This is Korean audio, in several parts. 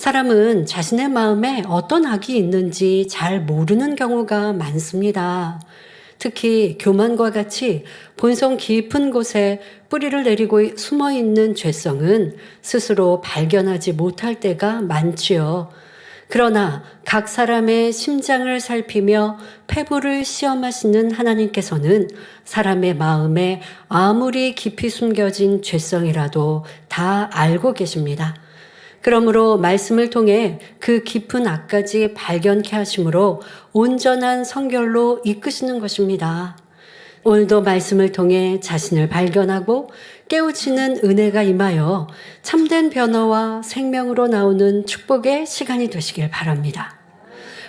사람은 자신의 마음에 어떤 악이 있는지 잘 모르는 경우가 많습니다. 특히 교만과 같이 본성 깊은 곳에 뿌리를 내리고 숨어 있는 죄성은 스스로 발견하지 못할 때가 많지요. 그러나 각 사람의 심장을 살피며 폐부를 시험하시는 하나님께서는 사람의 마음에 아무리 깊이 숨겨진 죄성이라도 다 알고 계십니다. 그러므로 말씀을 통해 그 깊은 악까지 발견케 하심으로 온전한 성결로 이끄시는 것입니다. 오늘도 말씀을 통해 자신을 발견하고 깨우치는 은혜가 임하여 참된 변화와 생명으로 나오는 축복의 시간이 되시길 바랍니다.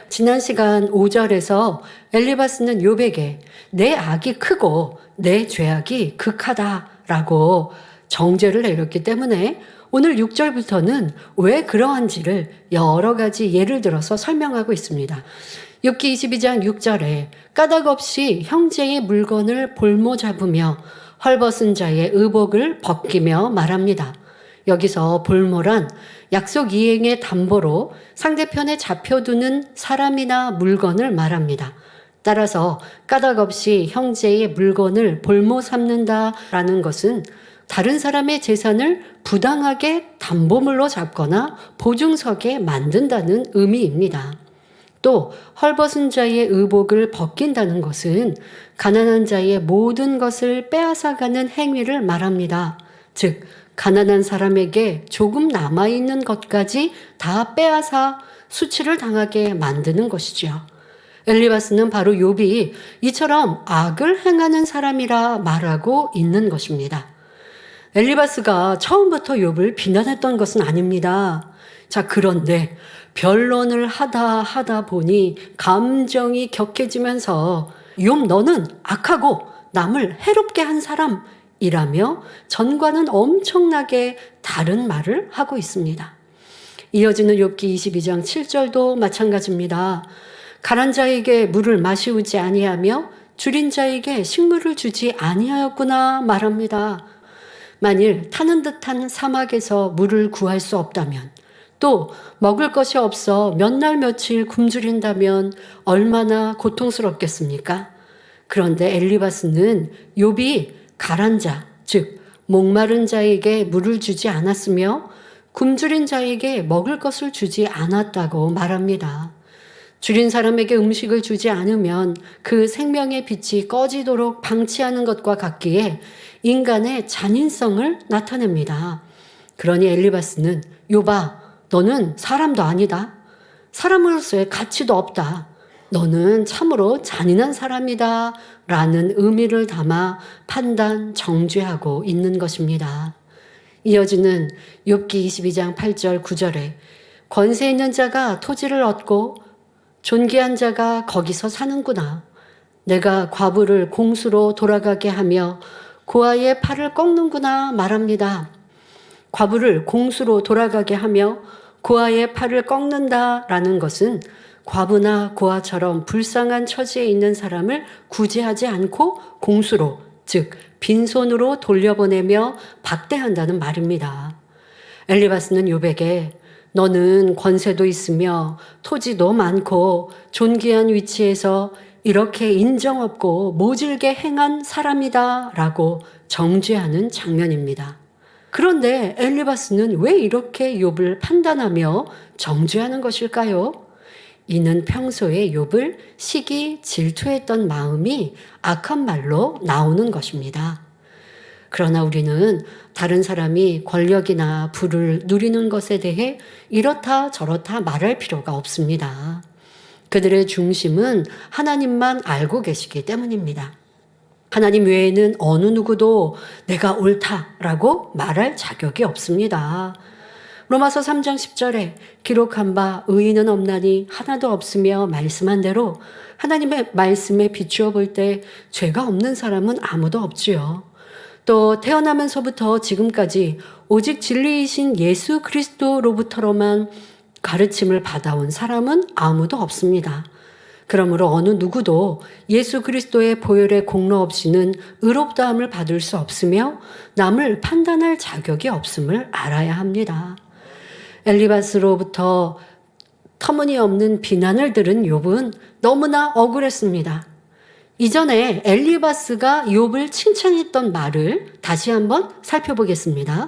지난 시간 5절에서 엘리바스는 욥에게 내 악이 크고 내 죄악이 극하다라고 정죄를 내렸기 때문에 오늘 6절부터는 왜 그러한지를 여러 가지 예를 들어서 설명하고 있습니다. 욥기 22장 6절에 까닭 없이 형제의 물건을 볼모 잡으며 헐벗은 자의 의복을 벗기며 말합니다. 여기서 볼모란 약속 이행의 담보로 상대편에 잡혀두는 사람이나 물건을 말합니다. 따라서 까닭 없이 형제의 물건을 볼모 삼는다라는 것은 다른 사람의 재산을 부당하게 담보물로 잡거나 보증서게 만든다는 의미입니다. 또 헐벗은 자의 의복을 벗긴다는 것은 가난한 자의 모든 것을 빼앗아가는 행위를 말합니다. 즉 가난한 사람에게 조금 남아있는 것까지 다 빼앗아 수치를 당하게 만드는 것이죠. 엘리바스는 바로 욥이 이처럼 악을 행하는 사람이라 말하고 있는 것입니다. 엘리바스가 처음부터 욥을 비난했던 것은 아닙니다. 자, 그런데 변론을 하다 보니 감정이 격해지면서 욥 너는 악하고 남을 해롭게 한 사람이라며 전과는 엄청나게 다른 말을 하고 있습니다. 이어지는 욥기 22장 7절도 마찬가지입니다. 가난 자에게 물을 마시우지 아니하며 줄인 자에게 식물을 주지 아니하였구나 말합니다. 만일 타는 듯한 사막에서 물을 구할 수 없다면 또 먹을 것이 없어 몇 날 며칠 굶주린다면 얼마나 고통스럽겠습니까? 그런데 엘리바스는 욥이 가란 자, 즉 목마른 자에게 물을 주지 않았으며 굶주린 자에게 먹을 것을 주지 않았다고 말합니다. 줄인 사람에게 음식을 주지 않으면 그 생명의 빛이 꺼지도록 방치하는 것과 같기에 인간의 잔인성을 나타냅니다. 그러니 엘리바스는 욥아, 너는 사람도 아니다. 사람으로서의 가치도 없다. 너는 참으로 잔인한 사람이다. 라는 의미를 담아 판단, 정죄하고 있는 것입니다. 이어지는 욥기 22장 8절 9절에 권세 있는 자가 토지를 얻고 존귀한 자가 거기서 사는구나. 내가 과부를 공수로 돌아가게 하며 고아의 팔을 꺾는구나 말합니다. 과부를 공수로 돌아가게 하며 고아의 팔을 꺾는다라는 것은 과부나 고아처럼 불쌍한 처지에 있는 사람을 구제하지 않고 공수로, 즉 빈손으로 돌려보내며 박대한다는 말입니다. 엘리바스는 욥에게 너는 권세도 있으며 토지도 많고 존귀한 위치에서 이렇게 인정 없고 모질게 행한 사람이다 라고 정죄하는 장면입니다. 그런데 엘리바스는 왜 이렇게 욥을 판단하며 정죄하는 것일까요? 이는 평소에 욥을 시기 질투했던 마음이 악한 말로 나오는 것입니다. 그러나 우리는 다른 사람이 권력이나 부를 누리는 것에 대해 이렇다 저렇다 말할 필요가 없습니다. 그들의 중심은 하나님만 알고 계시기 때문입니다. 하나님 외에는 어느 누구도 내가 옳다라고 말할 자격이 없습니다. 로마서 3장 10절에 기록한 바 의인은 없나니 하나도 없으며 말씀한 대로 하나님의 말씀에 비추어 볼 때 죄가 없는 사람은 아무도 없지요. 또 태어나면서부터 지금까지 오직 진리이신 예수 그리스도로부터로만 가르침을 받아온 사람은 아무도 없습니다. 그러므로 어느 누구도 예수 그리스도의 보혈의 공로 없이는 의롭다함을 받을 수 없으며 남을 판단할 자격이 없음을 알아야 합니다. 엘리바스로부터 터무니없는 비난을 들은 욥은 너무나 억울했습니다. 이전에 엘리바스가 욥을 칭찬했던 말을 다시 한번 살펴보겠습니다.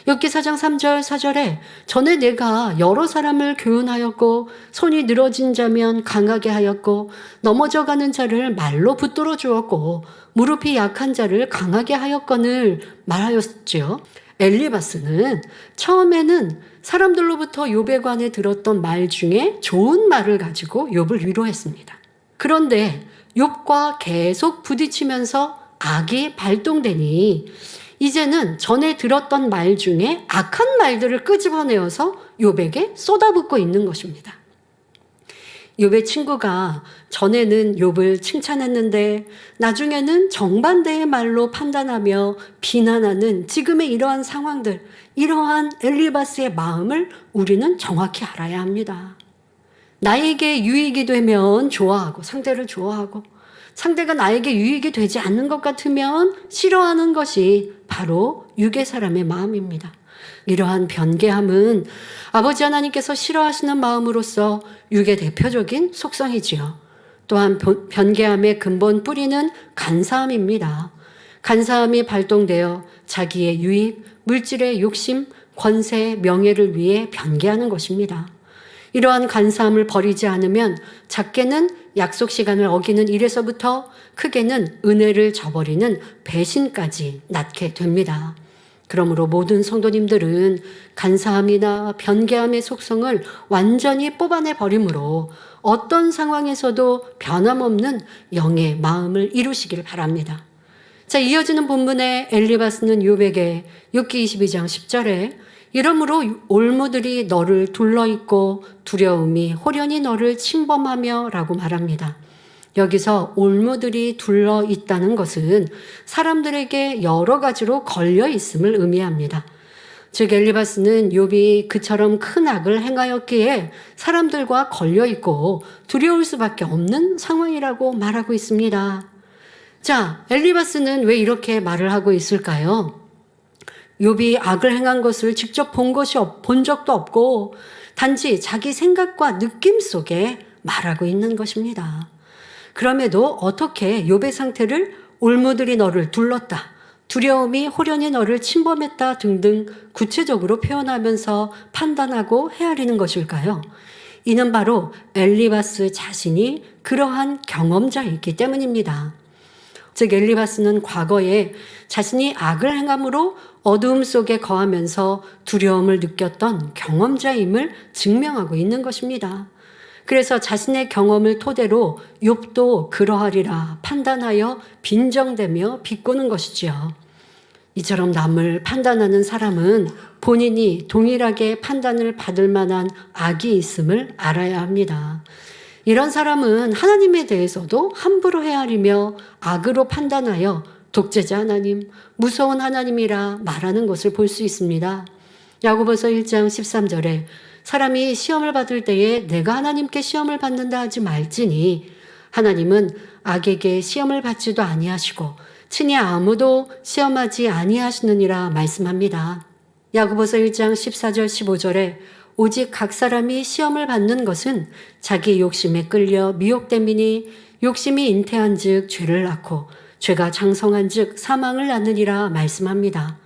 욥기 4장 3절 4절에 전에 내가 여러 사람을 교훈하였고 손이 늘어진 자면 강하게 하였고 넘어져가는 자를 말로 붙들어 주었고 무릎이 약한 자를 강하게 하였거늘 말하였죠. 엘리바스는 처음에는 사람들로부터 욥에 관해 들었던 말 중에 좋은 말을 가지고 욥을 위로했습니다. 그런데 욥과 계속 부딪히면서 악이 발동되니 이제는 전에 들었던 말 중에 악한 말들을 끄집어내어서 욥에게 쏟아붓고 있는 것입니다. 욥의 친구가 전에는 욥을 칭찬했는데 나중에는 정반대의 말로 판단하며 비난하는 지금의 이러한 상황들, 이러한 엘리바스의 마음을 우리는 정확히 알아야 합니다. 나에게 유익이 되면 좋아하고 상대를 좋아하고 상대가 나에게 유익이 되지 않는 것 같으면 싫어하는 것이 바로 육의 사람의 마음입니다. 이러한 변개함은 아버지 하나님께서 싫어하시는 마음으로서 육의 대표적인 속성이지요. 또한 변개함의 근본 뿌리는 간사함입니다. 간사함이 발동되어 자기의 유익, 물질의 욕심, 권세, 명예를 위해 변개하는 것입니다. 이러한 간사함을 버리지 않으면 작게는 약속 시간을 어기는 일에서부터 크게는 은혜를 저버리는 배신까지 낳게 됩니다. 그러므로 모든 성도님들은 간사함이나 변개함의 속성을 완전히 뽑아내 버림으로 어떤 상황에서도 변함없는 영의 마음을 이루시길 바랍니다. 자, 이어지는 본문에 엘리바스는 욥에게 욥기 22장 10절에 이러므로 올무들이 너를 둘러있고 두려움이 호련히 너를 침범하며 라고 말합니다. 여기서 올무들이 둘러있다는 것은 사람들에게 여러 가지로 걸려있음을 의미합니다. 즉 엘리바스는 욥이 그처럼 큰 악을 행하였기에 사람들과 걸려있고 두려울 수밖에 없는 상황이라고 말하고 있습니다. 자, 엘리바스는 왜 이렇게 말을 하고 있을까요? 욥이 악을 행한 것을 직접 본 적도 없고 단지 자기 생각과 느낌 속에 말하고 있는 것입니다. 그럼에도 어떻게 욥의 상태를 올무들이 너를 둘렀다, 두려움이 호련히 너를 침범했다 등등 구체적으로 표현하면서 판단하고 헤아리는 것일까요? 이는 바로 엘리바스 자신이 그러한 경험자이기 때문입니다. 즉 엘리바스는 과거에 자신이 악을 행함으로 어두움 속에 거하면서 두려움을 느꼈던 경험자임을 증명하고 있는 것입니다. 그래서 자신의 경험을 토대로 욥도 그러하리라 판단하여 빈정대며 비꼬는 것이지요. 이처럼 남을 판단하는 사람은 본인이 동일하게 판단을 받을 만한 악이 있음을 알아야 합니다. 이런 사람은 하나님에 대해서도 함부로 헤아리며 악으로 판단하여 독재자 하나님, 무서운 하나님이라 말하는 것을 볼 수 있습니다. 야고보서 1장 13절에 사람이 시험을 받을 때에 내가 하나님께 시험을 받는다 하지 말지니 하나님은 악에게 시험을 받지도 아니하시고 친히 아무도 시험하지 아니하시느니라 말씀합니다. 야고보서 1장 14절 15절에 오직 각 사람이 시험을 받는 것은 자기 욕심에 끌려 미혹됨이니 욕심이 잉태한 즉 죄를 낳고 죄가 장성한 즉 사망을 낳느니라 말씀합니다.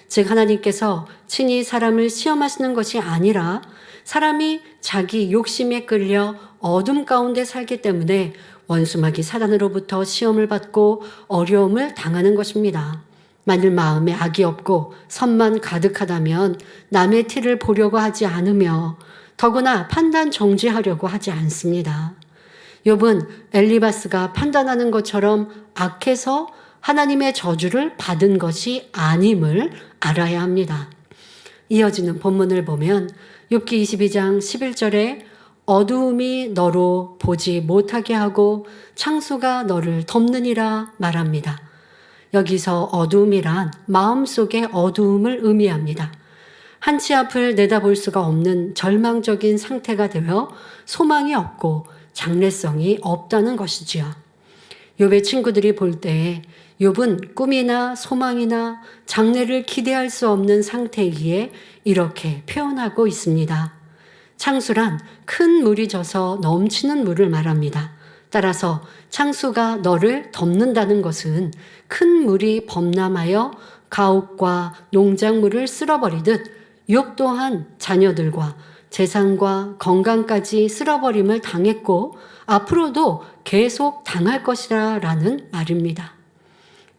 즉 하나님께서 친히 사람을 시험하시는 것이 아니라 사람이 자기 욕심에 끌려 어둠 가운데 살기 때문에 원수마귀 사단으로부터 시험을 받고 어려움을 당하는 것입니다. 만일 마음에 악이 없고 선만 가득하다면 남의 티를 보려고 하지 않으며 더구나 판단 정지하려고 하지 않습니다. 욥은 엘리바스가 판단하는 것처럼 악해서 하나님의 저주를 받은 것이 아님을 알아야 합니다. 이어지는 본문을 보면 욥기 22장 11절에 어두움이 너로 보지 못하게 하고 창수가 너를 덮느니라 말합니다. 여기서 어두움이란 마음속의 어두움을 의미합니다. 한치 앞을 내다볼 수가 없는 절망적인 상태가 되어 소망이 없고 장래성이 없다는 것이지요. 욥의 친구들이 볼 때 욥은 꿈이나 소망이나 장래를 기대할 수 없는 상태이기에 이렇게 표현하고 있습니다. 창수란 큰 물이 져서 넘치는 물을 말합니다. 따라서 창수가 너를 덮는다는 것은 큰 물이 범람하여 가옥과 농작물을 쓸어버리듯 욥 또한 자녀들과 재산과 건강까지 쓸어버림을 당했고 앞으로도 계속 당할 것이라 라는 말입니다.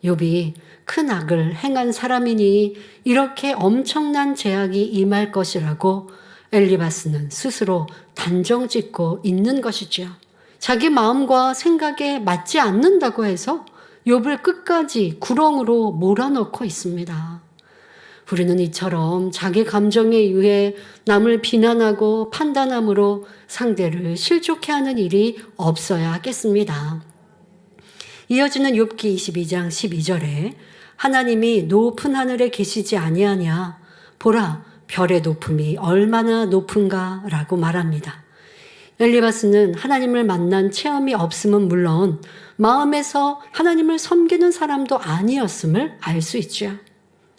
욥이 큰 악을 행한 사람이니 이렇게 엄청난 재앙이 임할 것이라고 엘리바스는 스스로 단정 짓고 있는 것이죠. 자기 마음과 생각에 맞지 않는다고 해서 욥을 끝까지 구렁으로 몰아넣고 있습니다. 우리는 이처럼 자기 감정에 의해 남을 비난하고 판단함으로 상대를 실족해 하는 일이 없어야 하겠습니다. 이어지는 욥기 22장 12절에 하나님이 높은 하늘에 계시지 아니하냐 보라 별의 높음이 얼마나 높은가 라고 말합니다. 엘리바스는 하나님을 만난 체험이 없음은 물론 마음에서 하나님을 섬기는 사람도 아니었음을 알 수 있죠.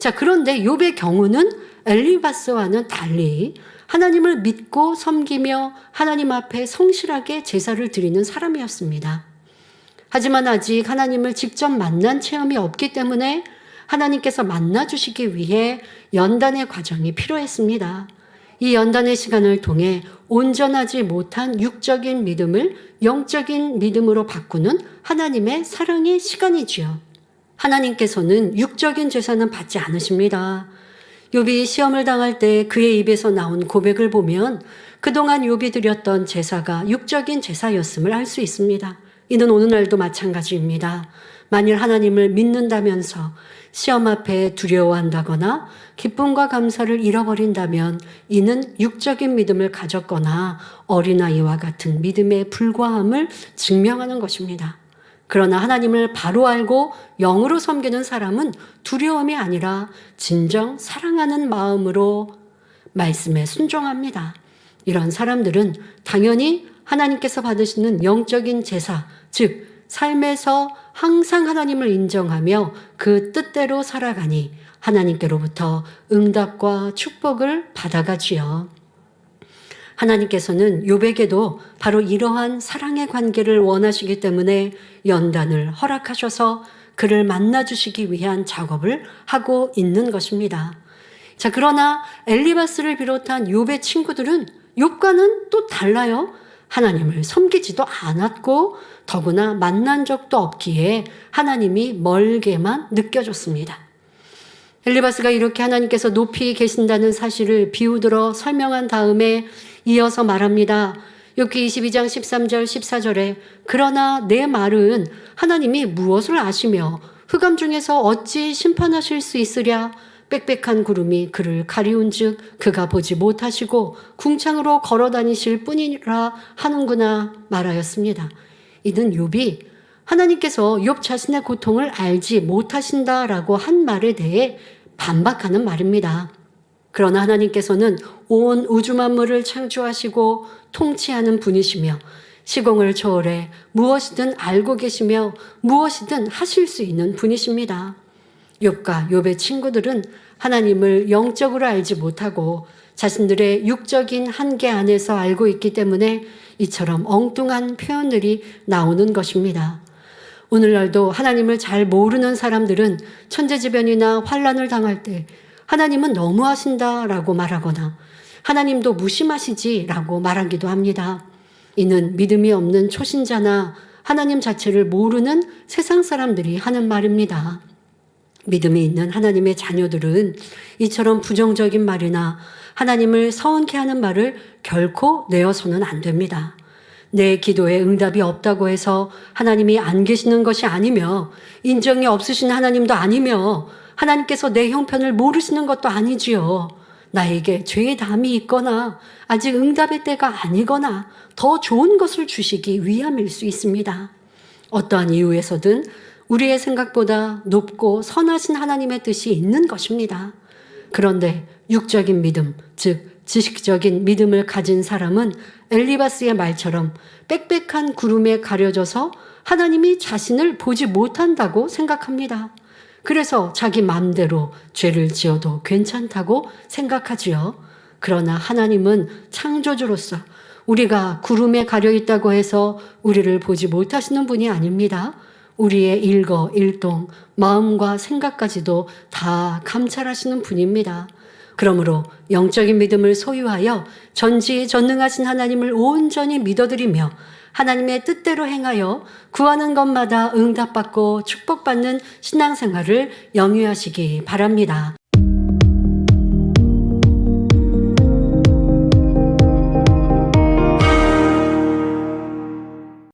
자, 그런데 욥의 경우는 엘리바스와는 달리 하나님을 믿고 섬기며 하나님 앞에 성실하게 제사를 드리는 사람이었습니다. 하지만 아직 하나님을 직접 만난 체험이 없기 때문에 하나님께서 만나주시기 위해 연단의 과정이 필요했습니다. 이 연단의 시간을 통해 온전하지 못한 육적인 믿음을 영적인 믿음으로 바꾸는 하나님의 사랑의 시간이지요. 하나님께서는 육적인 제사는 받지 않으십니다. 욥이 시험을 당할 때 그의 입에서 나온 고백을 보면 그동안 욥이 드렸던 제사가 육적인 제사였음을 알 수 있습니다. 이는 오늘날도 마찬가지입니다. 만일 하나님을 믿는다면서 시험 앞에 두려워한다거나 기쁨과 감사를 잃어버린다면 이는 육적인 믿음을 가졌거나 어린아이와 같은 믿음에 불과함을 증명하는 것입니다. 그러나 하나님을 바로 알고 영으로 섬기는 사람은 두려움이 아니라 진정 사랑하는 마음으로 말씀에 순종합니다. 이런 사람들은 당연히 하나님께서 받으시는 영적인 제사, 즉 삶에서 항상 하나님을 인정하며 그 뜻대로 살아가니 하나님께로부터 응답과 축복을 받아가지요. 하나님께서는 욥에게도 바로 이러한 사랑의 관계를 원하시기 때문에 연단을 허락하셔서 그를 만나주시기 위한 작업을 하고 있는 것입니다. 자, 그러나 엘리바스를 비롯한 욥의 친구들은 욥과는 또 달라요. 하나님을 섬기지도 않았고 더구나 만난 적도 없기에 하나님이 멀게만 느껴졌습니다. 엘리바스가 이렇게 하나님께서 높이 계신다는 사실을 비우들어 설명한 다음에 이어서 말합니다. 욥기 22장 13절 14절에 그러나 내 말은 하나님이 무엇을 아시며 흑암 중에서 어찌 심판하실 수 있으랴 빽빽한 구름이 그를 가리운즉 그가 보지 못하시고 궁창으로 걸어다니실 뿐이라 하는구나 말하였습니다. 이는 욥이 하나님께서 욥 자신의 고통을 알지 못하신다라고 한 말에 대해 반박하는 말입니다. 그러나 하나님께서는 온 우주 만물을 창조하시고 통치하는 분이시며 시공을 초월해 무엇이든 알고 계시며 무엇이든 하실 수 있는 분이십니다. 욥과 욥의 친구들은 하나님을 영적으로 알지 못하고 자신들의 육적인 한계 안에서 알고 있기 때문에 이처럼 엉뚱한 표현들이 나오는 것입니다. 오늘날도 하나님을 잘 모르는 사람들은 천재지변이나 환난을 당할 때 하나님은 너무하신다라고 말하거나 하나님도 무심하시지라고 말하기도 합니다. 이는 믿음이 없는 초신자나 하나님 자체를 모르는 세상 사람들이 하는 말입니다. 믿음이 있는 하나님의 자녀들은 이처럼 부정적인 말이나 하나님을 서운케 하는 말을 결코 내어서는 안 됩니다. 내 기도에 응답이 없다고 해서 하나님이 안 계시는 것이 아니며 인정이 없으신 하나님도 아니며 하나님께서 내 형편을 모르시는 것도 아니지요. 나에게 죄의 담이 있거나 아직 응답의 때가 아니거나 더 좋은 것을 주시기 위함일 수 있습니다. 어떠한 이유에서든 우리의 생각보다 높고 선하신 하나님의 뜻이 있는 것입니다. 그런데 육적인 믿음, 즉 지식적인 믿음을 가진 사람은 엘리바스의 말처럼 빽빽한 구름에 가려져서 하나님이 자신을 보지 못한다고 생각합니다. 그래서 자기 마음대로 죄를 지어도 괜찮다고 생각하지요. 그러나 하나님은 창조주로서 우리가 구름에 가려 있다고 해서 우리를 보지 못하시는 분이 아닙니다. 우리의 일거일동, 마음과 생각까지도 다 감찰하시는 분입니다. 그러므로 영적인 믿음을 소유하여 전지전능하신 하나님을 온전히 믿어드리며 하나님의 뜻대로 행하여 구하는 것마다 응답받고 축복받는 신앙생활을 영위하시기 바랍니다.